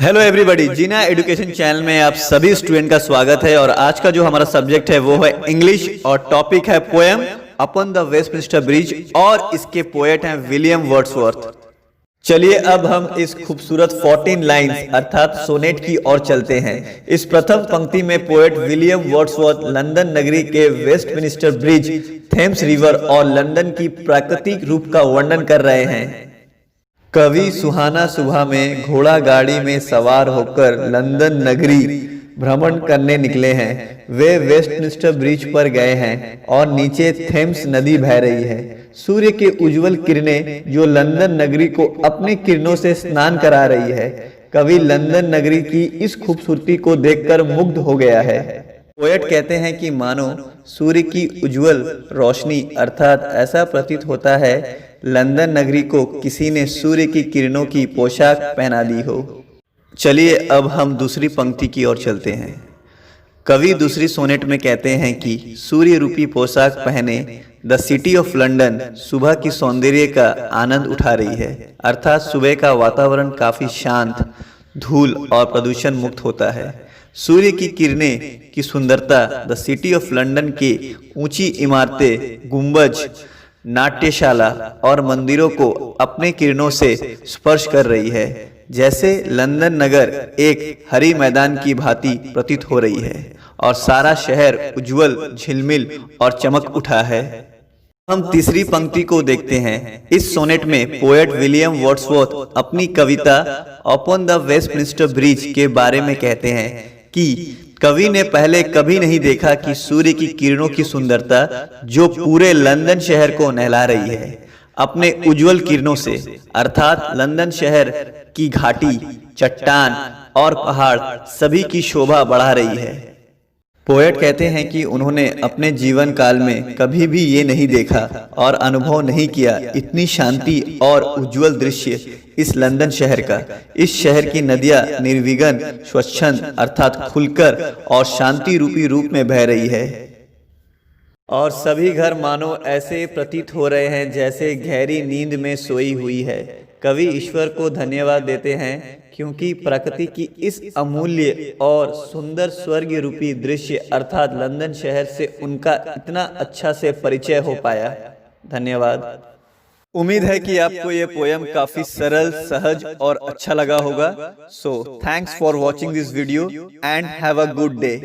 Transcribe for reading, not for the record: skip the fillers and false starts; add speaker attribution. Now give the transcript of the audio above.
Speaker 1: Hello everybody, जीना education channel में आप सभी स्टूडेंट का स्वागत है। और आज का जो हमारा सब्जेक्ट है वो है इंग्लिश और टॉपिक है poem upon the Westminster bridge और इसके पोएट हैं विलियम वर्ड्सवर्थ। चलिए अब हम इस खूबसूरत 14 लाइन्स अर्थात सोनेट की ओर चलते हैं। इस प्रथम पंक्ति में पोएट विलियम वर्ड्सवर्थ लंदन नगरी के वेस्टमिंस्टर ब्रिज, थेम्स रिवर और लंदन की प्राकृतिक रूप का वर्णन कर रहे हैं। कवि सुहाना सुबह में घोड़ा गाड़ी में सवार होकर लंदन नगरी भ्रमण करने निकले हैं। वे वेस्टमिंस्टर ब्रिज पर गए हैं और नीचे थेम्स नदी बह रही है। सूर्य के उज्जवल किरणें जो लंदन नगरी को अपनी किरणों से स्नान करा रही है। कवि लंदन नगरी की इस खूबसूरती को देखकर मुग्ध हो गया है। पोएट कहते हैं कि मानो सूर्य की उज्जवल रोशनी अर्थात ऐसा प्रतीत होता है लंदन नगरी को किसी ने सूर्य की किरणों की पोशाक पहना दी हो। चलिए अब हम दूसरी पंक्ति की ओर चलते हैं। कवि दूसरी सोनेट में कहते हैं कि सूर्य रूपी पोशाक पहने द सिटी ऑफ लंदन सुबह की सौंदर्य का आनंद उठा रही है। अर्थात सुबह का वातावरण काफी शांत, धूल और प्रदूषण मुक्त होता है। सूर्य की किरणें की सुंदरता द सिटी ऑफ लंदन के ऊंची इमारतें, गुंबज, नाट्यशाला और मंदिरों को अपने किरणों से स्पर्श कर रही है, जैसे लंदन नगर एक हरी मैदान की भांति प्रतीत हो रही है और सारा शहर उज्जवल, झिलमिल और चमक उठा है। हम तीसरी पंक्ति को देखते हैं। इस सोनेट में पोएट विलियम वर्ड्सवर्थ अपनी कविता अपॉन द वेस्टमिंस्टर ब्रिज के बारे में कहते हैं कि कवि ने पहले कभी नहीं देखा कि सूर्य की किरणों की सुंदरता जो पूरे लंदन शहर को नहला रही है अपने उज्जवल किरणों से, अर्थात लंदन शहर की घाटी, चट्टान और पहाड़ सभी की शोभा बढ़ा रही है। पोएट कहते हैं कि उन्होंने अपने जीवन काल में कभी भी ये नहीं देखा और अनुभव नहीं किया इतनी शांति और उज्जवल दृश्य इस लंदन शहर का। इस शहर की नदियां निर्विघ्न, स्वच्छंद अर्थात खुलकर और शांति रूपी रूप में बह रही है और सभी घर मानो ऐसे प्रतीत हो रहे हैं जैसे गहरी नींद में सोई हुई है। कवि ईश्वर को धन्यवाद देते हैं क्योंकि प्रकृति की इस अमूल्य और सुंदर स्वर्ग रूपी दृश्य अर्थात लंदन शहर से उनका इतना अच्छा से परिचय हो पाया। धन्यवाद। उम्मीद है कि आपको ये पोयम काफी सरल, सहज और अच्छा लगा होगा। So thanks for watching this video and have a good day.